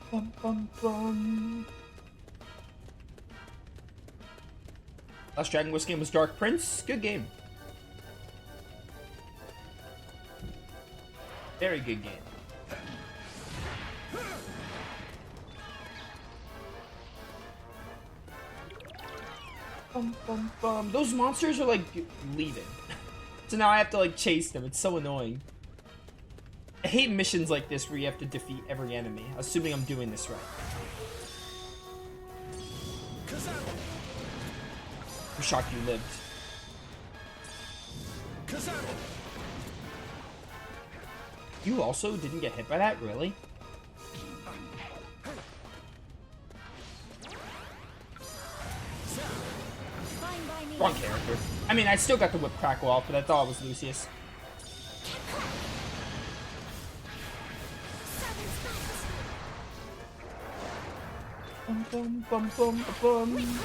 Bum, bum, bum. Last Dragon Quest game was Dark Prince. Good game. Very good game. Bum, bum, bum. Those monsters are like leaving. So now I have to like chase them. It's so annoying. I hate missions like this where you have to defeat every enemy, assuming I'm doing this right. I'm shocked you lived. You also didn't get hit by that? Really? Wrong character. I mean, I still got the whip crackle off, but I thought it was Lucius. Bum, bum, bum, bum, bum.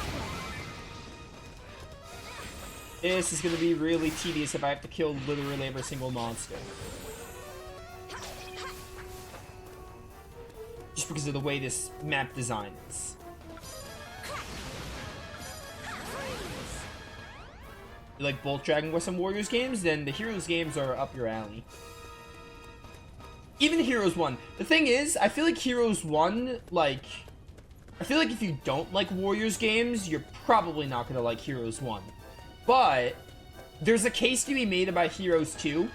This is going to be really tedious if I have to kill literally every single monster. Just because of the way this map design is. You like both Dragon Quest and Warriors games? Then the Heroes games are up your alley. Even Heroes 1. The thing is, I feel like Heroes 1, like... I feel like if you don't like Warriors games, you're probably not going to like Heroes 1. But there's a case to be made about Heroes 2.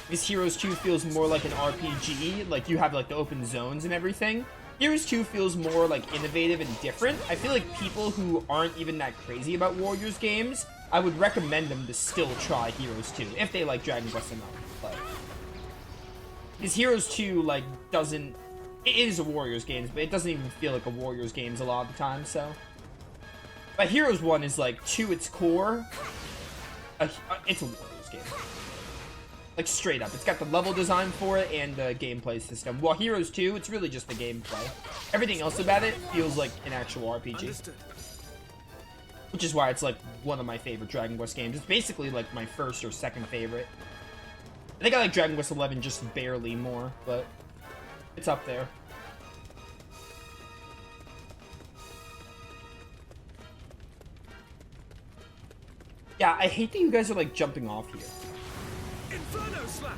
Because Heroes 2 feels more like an RPG. Like, you have, like, the open zones and everything. Heroes 2 feels more, like, innovative and different. I feel like people who aren't even that crazy about Warriors games, I would recommend them to still try Heroes 2. If they like Dragon Quest enough. But because Heroes 2, like, doesn't... It is a Warriors game, but it doesn't even feel like a Warriors games a lot of the time, so... But Heroes 1 is, like, to its core, it's a Warriors game. Like, straight up. It's got the level design for it and the gameplay system. While Heroes 2, it's really just the gameplay. Everything else about it feels like an actual RPG. Understood. Which is why it's, like, one of my favorite Dragon Quest games. It's basically, like, my first or second favorite. I think I like Dragon Quest 11 just barely more, but it's up there. Yeah, I hate that you guys are, like, jumping off here. Inferno Slash!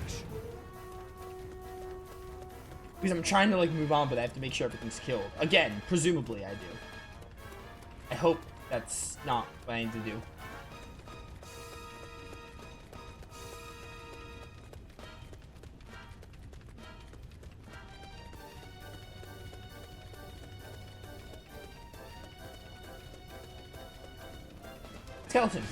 Because I'm trying to, like, move on, but I have to make sure everything's killed. Again, presumably I do. I hope that's not what I need to do. Skeleton.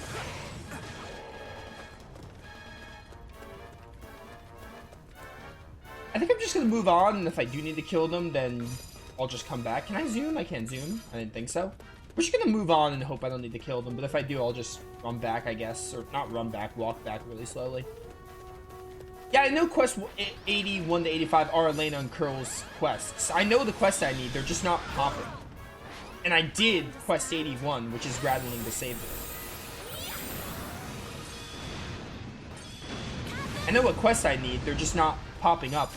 I think I'm just gonna move on, and if I do need to kill them, then I'll just come back. Can I zoom? I can't zoom. I didn't think so. We're just gonna move on and hope I don't need to kill them, but if I do, I'll just run back, I guess. Or not run back, walk back really slowly. Yeah, I know quest 81 to 85 are Elena and Curl's quests. I know the quests I need, they're just not popping. And I did quest 81, which is rattling the saber. I know what quests I need, they're just not popping up.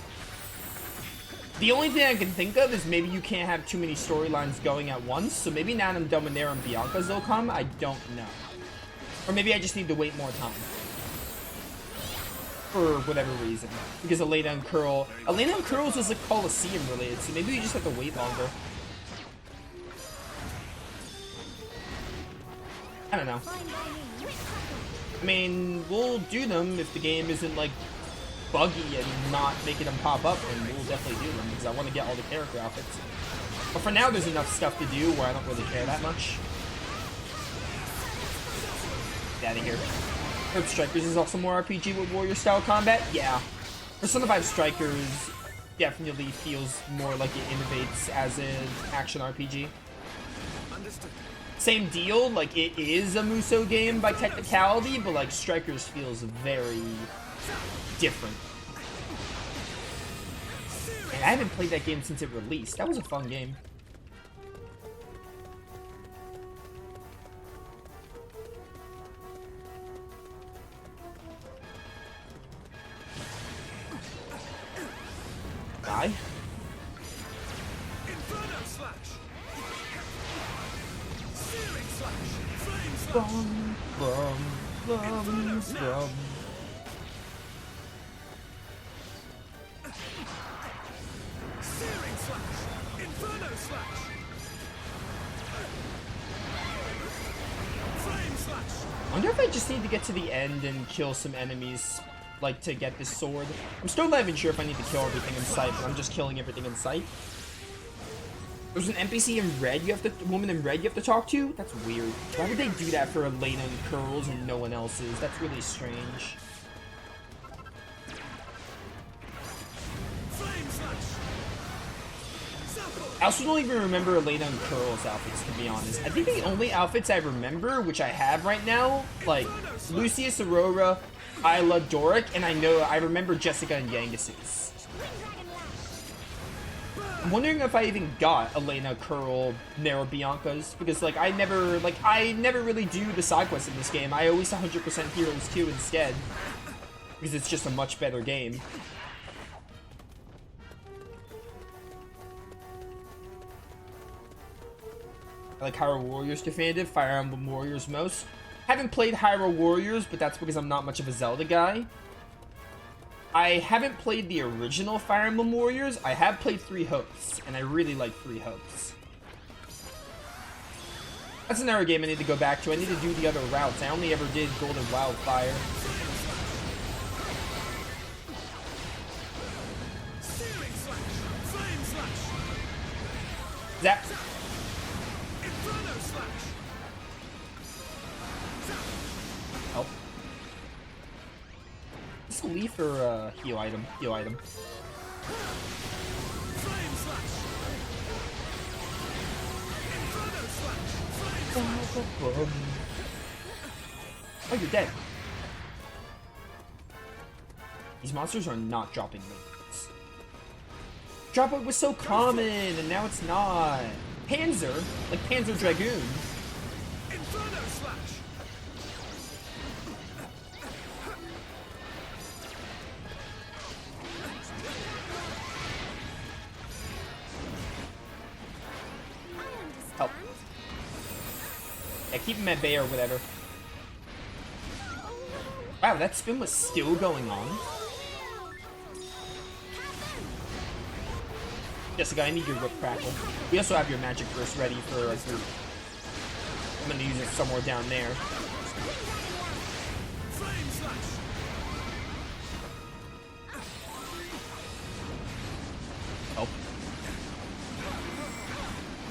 The only thing I can think of is maybe you can't have too many storylines going at once, so maybe now I'm done with Nera and Bianca's will come, I don't know. Or maybe I just need to wait more time. For whatever reason. Because Elena and Curl's is like Coliseum related, so maybe you just have to wait longer. I don't know. I mean, we'll do them if the game isn't like buggy and not making them pop up, and we'll definitely do them because I want to get all the character outfits. But for now, there's enough stuff to do where I don't really care that much. Get out of here. Herb Strikers is also more RPG with warrior style combat. Yeah. Persona 5 Strikers definitely feels more like it innovates as an action RPG. Understood. Same deal, like it is a Musou game by technicality, but like Strikers feels very different. And I haven't played that game since it released. That was a fun game. Die. Bum, bum, bum, bum. Searing slash! Inferno slash! Flame slash! I wonder if I just need to get to the end and kill some enemies, like, to get this sword. I'm still not even sure if I need to kill everything in sight, but I'm just killing everything in sight. There's an NPC in red woman in red you have to talk to? That's weird. Why would they do that for Elena and Curls and no one else's? That's really strange. I also don't even remember Elena and Curl's outfits, to be honest. I think the only outfits I remember, which I have right now, like Lucius, Aurora, Isla, Doric, and I remember Jessica and Yangus's. I'm wondering if I even got Elena, Curl, Nero, Bianca's, because like I never really do the side quests in this game. I always 100% Heroes 2 instead, because it's just a much better game. I like Hyrule Warriors Definitive, Fire Emblem Warriors most. Haven't played Hyrule Warriors, but that's because I'm not much of a Zelda guy. I haven't played the original Fire Emblem Warriors. I have played Three Hopes, and I really like Three Hopes. That's another game I need to go back to. I need to do the other routes. I only ever did Golden Wildfire. Zap. Help. Is this a leaf or a heal item? Heal item. Oh, you're dead. These monsters are not dropping links. Dropout was so common, and now it's not. Panzer, like Panzer Dragoon. Inferno slash! Help. Yeah, keep him at bay or whatever. Wow, that spin was still going on. Jessica, I need your Whip Crackle. We also have your Magic Burst ready for like your... I'm gonna use it somewhere down there. Oh.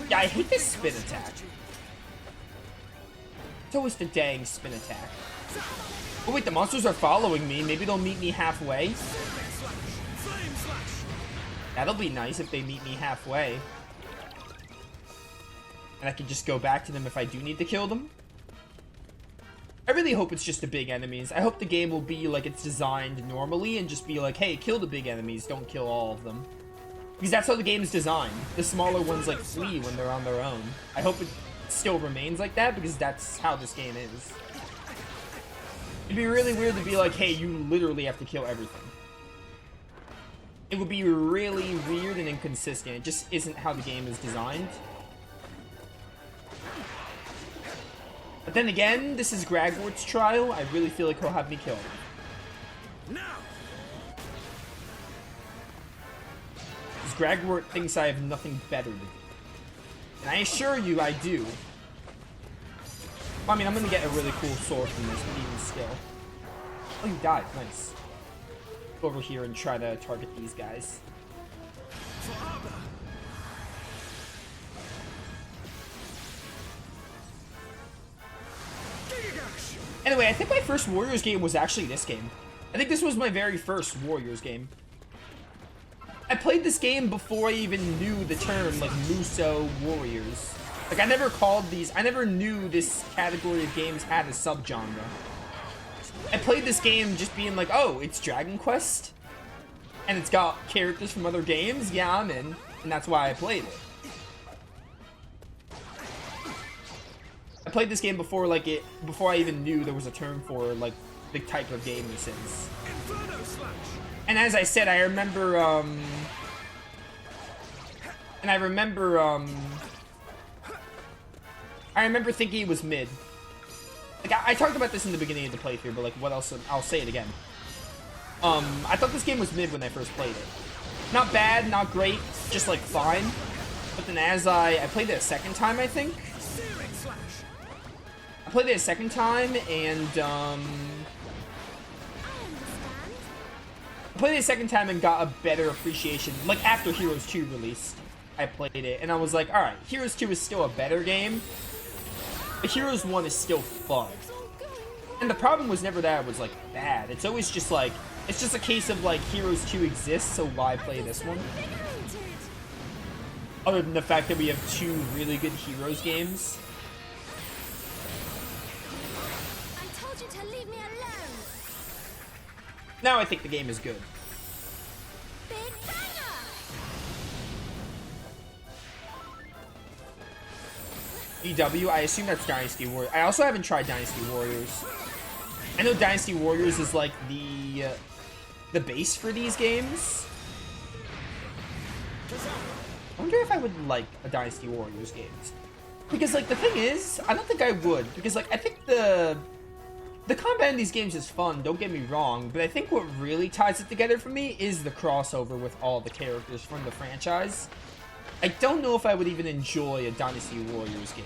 Yeah, I hate this spin attack. It's always the dang spin attack. Oh wait, the monsters are following me. Maybe they'll meet me halfway. That'll be nice if they meet me halfway. And I can just go back to them if I do need to kill them. I really hope it's just the big enemies. I hope the game will be like it's designed normally and just be like, hey, kill the big enemies, don't kill all of them. Because that's how the game is designed. The smaller ones like flee when they're on their own. I hope it still remains like that because that's how this game is. It'd be really weird to be like, hey, you literally have to kill everything. It would be really weird and inconsistent. It just isn't how the game is designed. But then again, this is Gragwort's trial. I really feel like he'll have me killed. Now. Because Gragwort thinks I have nothing better to do. And I assure you I do. Well, I mean, I'm going to get a really cool sword from this, but even still. Oh, you died. Nice. Go over here and try to target these guys. Anyway, I think my first Warriors game was actually this game. I think this was my very first Warriors game. I played this game before I even knew the term, like, Muso Warriors. Like, I never knew this category of games had a subgenre. I played this game just being like, oh, it's Dragon Quest? And it's got characters from other games? Yeah, I'm in. And that's why I played it. I played this game before I even knew there was a term for, like, the type of game this is. And as I said, I remember thinking it was mid. Like, I talked about this in the beginning of the playthrough, but like, what else? I'll say it again. I thought this game was mid when I first played it. Not bad, not great, just like fine. But then as I played it a second time, I think. Searing slash. I played it a second time, and I played it a second time and got a better appreciation. Like, after Heroes 2 released, I played it, and I was like, alright, Heroes 2 is still a better game, but Heroes 1 is still fun. And the problem was never that it was, like, bad. It's always just, like, it's just a case of, like, Heroes 2 exists, so why play this one? Other than the fact that we have two really good Heroes games. I told you to leave me alone. Now I think the game is good. Big banger. EW, I assume that's Dynasty Warriors. I also haven't tried Dynasty Warriors. I know Dynasty Warriors is like the base for these games. I wonder if I would like a Dynasty Warriors games. Because like the thing is, I don't think I would. Because like I think the combat in these games is fun, don't get me wrong, but I think what really ties it together for me is the crossover with all the characters from the franchise. I don't know if I would even enjoy a Dynasty Warriors game.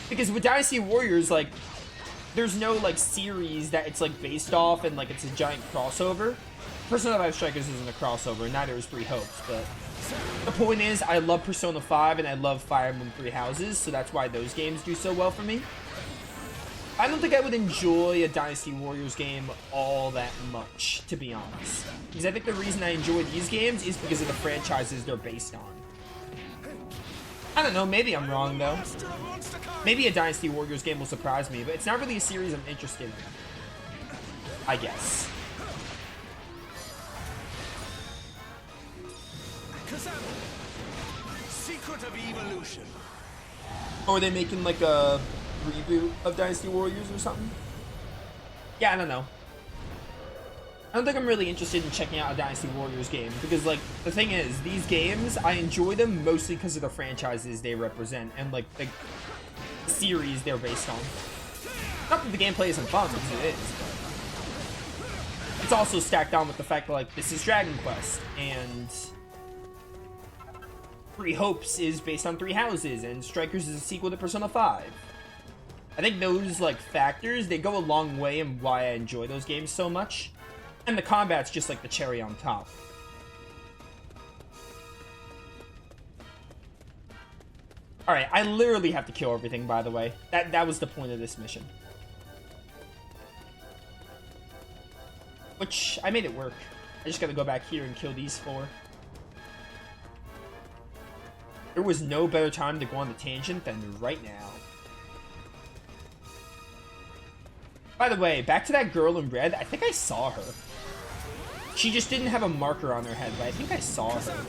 Because with Dynasty Warriors, like, there's no, like, series that it's, like, based off and, like, it's a giant crossover. Persona 5 Strikers isn't a crossover, neither is Three Hopes, but the point is, I love Persona 5 and I love Fire Emblem Three Houses, so that's why those games do so well for me. I don't think I would enjoy a Dynasty Warriors game all that much, to be honest. Because I think the reason I enjoy these games is because of the franchises they're based on. I don't know, maybe I'm wrong though. Maybe a Dynasty Warriors game will surprise me, but it's not really a series I'm interested in. I guess. Secret of evolution. Or are they making like a reboot of Dynasty Warriors or something? Yeah, I don't know. I don't think I'm really interested in checking out a Dynasty Warriors game because, like, the thing is, these games, I enjoy them mostly because of the franchises they represent and, like, the series they're based on. Not that the gameplay isn't fun, because it is, but it's also stacked on with the fact that, like, this is Dragon Quest, and Three Hopes is based on Three Houses, and Strikers is a sequel to Persona 5. I think those, like, factors, they go a long way in why I enjoy those games so much. And the combat's just like the cherry on top. Alright, I literally have to kill everything, by the way. That was the point of this mission. Which, I made it work. I just gotta go back here and kill these four. There was no better time to go on the tangent than right now. By the way, back to that girl in red, I think I saw her. She just didn't have a marker on her head, but I think I saw her.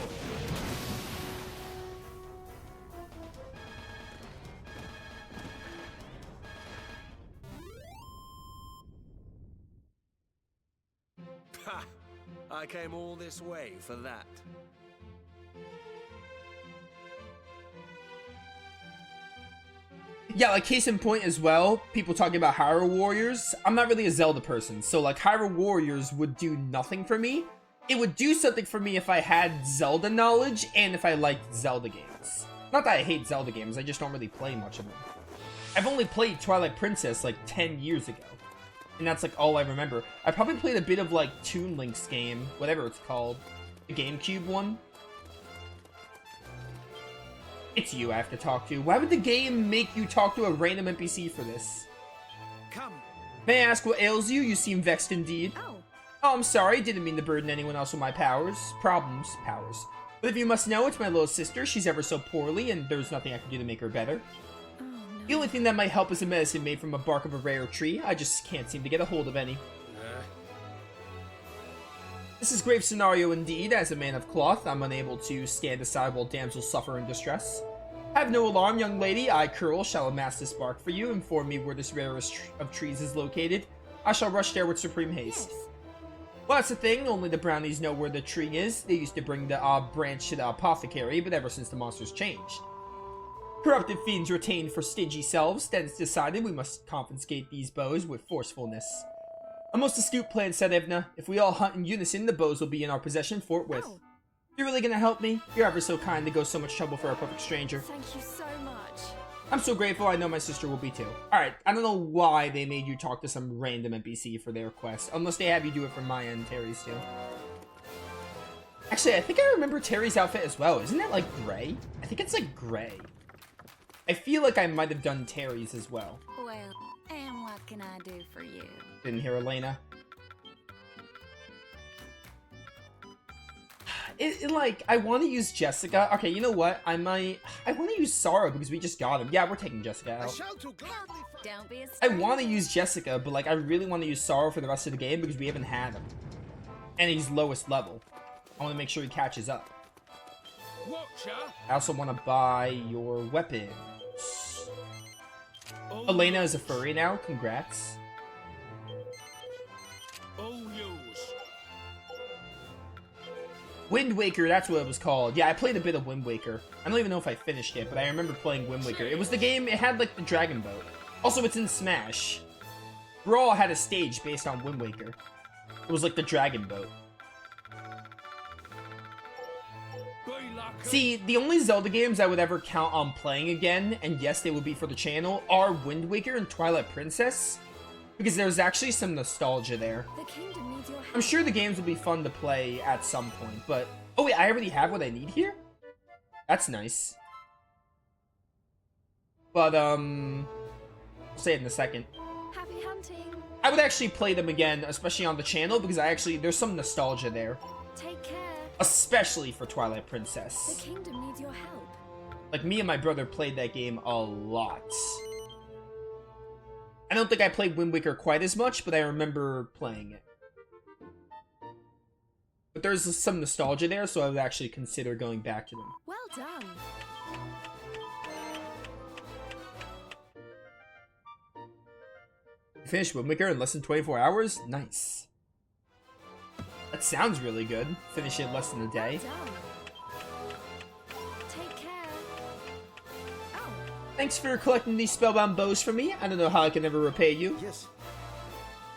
Ha! I came all this way for that. Yeah, like case in point as well, people talking about Hyrule Warriors. I'm not really a Zelda person, so like Hyrule Warriors would do nothing for me. It would do something for me if I had Zelda knowledge and if I liked Zelda games. Not that I hate Zelda games, I just don't really play much of them. I've only played Twilight Princess like 10 years ago. And that's like all I remember. I probably played a bit of like Toon Link's game, whatever it's called. The GameCube one. It's you I have to talk to. Why would the game make you talk to a random NPC for this? Come. May I ask what ails you? You seem vexed indeed. Oh. Oh, I'm sorry. Didn't mean to burden anyone else with my powers. Powers. But if you must know, it's my little sister. She's ever so poorly, and there's nothing I can do to make her better. Oh, no. The only thing that might help is a medicine made from a bark of a rare tree. I just can't seem to get a hold of any. This is grave scenario indeed. As a man of cloth, I'm unable to stand aside while damsels suffer in distress. Have no alarm, young lady. I, Curl, shall amass this bark for you. Inform me where this rarest of trees is located. I shall rush there with supreme haste. Yes. Well, that's the thing. Only the brownies know where the tree is. They used to bring the branch to the apothecary, but ever since the monsters changed. Corrupted fiends retained for stingy selves, then it's decided we must confiscate these bows with forcefulness. A most astute plan, said Evna. If we all hunt in unison, the bows will be in our possession forthwith. Oh. You're really gonna help me? You're ever so kind to go so much trouble for a perfect stranger. Thank you so much. I'm so grateful, I know my sister will be too. Alright, I don't know why they made you talk to some random NPC for their quest, unless they have you do it from my end, Terry's too. Actually, I think I remember Terry's outfit as well. Isn't it like gray? I think it's like gray. I feel like I might have done Terry's as well. Well, and what can I do for you? Didn't hear Elena. Like, I want to use Jessica. Okay, you know what? I want to use Sarah because we just got him. Yeah, we're taking Jessica out. Don't be a I want to use Jessica, but like, I really want to use Sarah for the rest of the game because we haven't had him. And he's lowest level. I want to make sure he catches up. I also want to buy your weapons. Elena is a furry now. Congrats. Wind Waker, that's what it was called. Yeah, I played a bit of Wind Waker. I don't even know if I finished it, but I remember playing Wind Waker. It was the game, it had like the dragon boat. Also, it's in Smash. Brawl had a stage based on Wind Waker. It was like the dragon boat. See, the only Zelda games I would ever count on playing again, and yes, they would be for the channel, are Wind Waker and Twilight Princess. Because there's actually some nostalgia there. The kingdom needs your help. I'm sure the games will be fun to play at some point, but... Oh wait, I already have what I need here? That's nice. But, I'll say it in a second. Happy hunting. I would actually play them again, especially on the channel, because there's some nostalgia there. Take care. Especially for Twilight The Princess. kingdom needs your help. Like, me and my brother played that game a lot. I don't think I played Wind Waker quite as much, but I remember playing it. But there's some nostalgia there, so I would actually consider going back to them. Well done. You finished Wind Waker in less than 24 hours? Nice. That sounds really good. Finish it in less than a day. Well done. Take care. Oh, Thanks for collecting these spellbound bows for me. I don't know how I can ever repay you. Yes.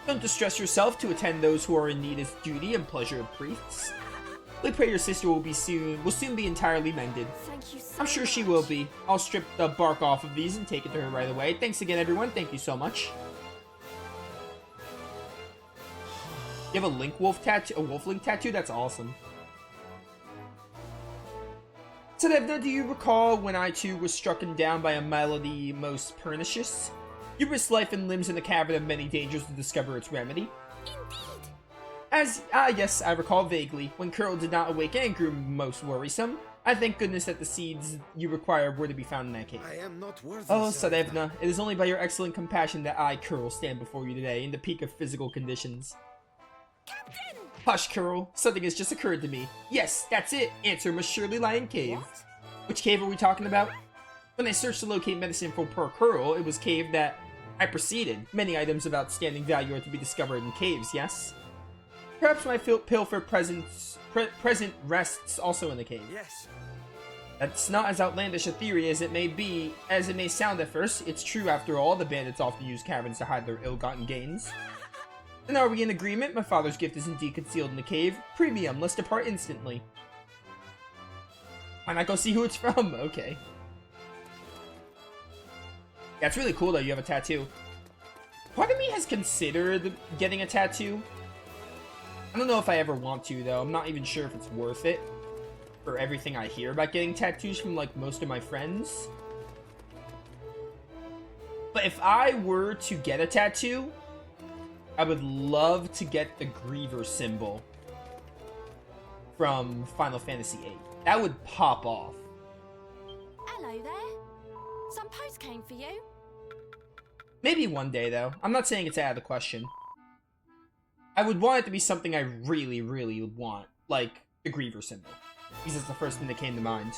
Don't distress yourself to attend those who are in need as duty and pleasure of priests. We pray your sister will soon be entirely mended. thank you so I'm sure she much. will be. I'll strip the bark off of these and take it to her right away. Thanks again, everyone. Thank you so much. You have a Link Wolf tattoo? A Wolf Link tattoo? That's awesome. Sedevna, do you recall when I too was struck down by a malady most pernicious? You risked life and limbs in the cavern of many dangers to discover its remedy. Indeed. Yes, I recall vaguely. When Curl did not awaken and grew most worrisome, I thank goodness that the seeds you require were to be found in that cave. I am not worthy. Oh, Sadevna, it is only by your excellent compassion that I, Curl, stand before you today in the peak of physical conditions. Captain! Hush, Curl. Something has just occurred to me. Yes, that's it. Answer must surely lie in cave. What? Which cave are we talking about? When I searched to locate medicine for poor Curl, it was cave that I proceeded. Many items of outstanding value are to be discovered in caves, yes? Perhaps my pilfer present rests also in the cave. Yes. That's not as outlandish a theory as it may sound at first. It's true after all, the bandits often use caverns to hide their ill-gotten gains. Then are we in agreement? My father's gift is indeed concealed in the cave. Premium, let's depart instantly. Why not go see who it's from? Okay. Yeah, it's really cool though, you have a tattoo. Part of me has considered getting a tattoo. I don't know if I ever want to though. I'm not even sure if it's worth it. For everything I hear about getting tattoos from like most of my friends. But if I were to get a tattoo, I would love to get the Griever symbol from Final Fantasy VIII. That would pop off. Hello there. Some post came for you. Maybe one day, though. I'm not saying it's out of the question. I would want it to be something I really, really would want. Like, the Griever symbol. Because it's the first thing that came to mind.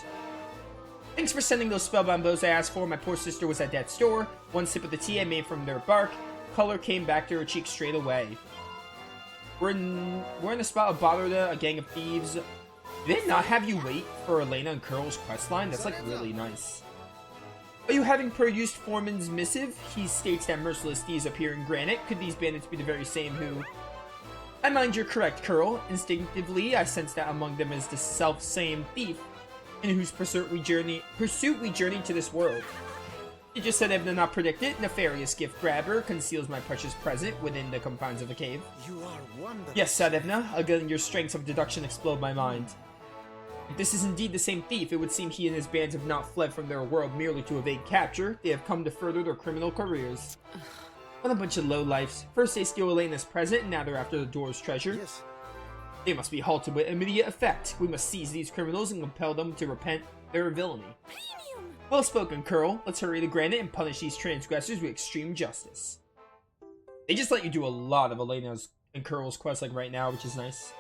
Thanks for sending those spellbound bows I asked for. My poor sister was at death's door. One sip of the tea I made from their bark. Color came back to her cheeks straight away. We're in a spot of Botherda, a gang of thieves. Did they not have you wait for Elena and Curl's questline? That's like really nice. Are you having perused Foreman's missive? He states that merciless thieves appear in granite. Could these bandits be the very same who... I mind you're correct, Curl. Instinctively, I sense that among them is the self-same thief in whose pursuit we journey to this world. You just said I did not predict it. Nefarious gift grabber conceals my precious present within the confines of the cave. You are wonderful. Yes, Sadevna. Again, your strengths of deduction explode my mind. If this is indeed the same thief, it would seem he and his bands have not fled from their world merely to evade capture. They have come to further their criminal careers. What a bunch of lowlifes. First they steal Elena's present, and now they're after the door's treasure. Yes. They must be halted with immediate effect. We must seize these criminals and compel them to repent their villainy. Premium! Well spoken, Curl. Let's hurry to granite and punish these transgressors with extreme justice. They just let you do a lot of Elena's and Curl's quests like right now, which is nice.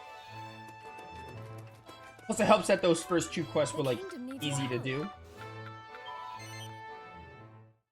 Plus it helps that those first two quests were like easy to do.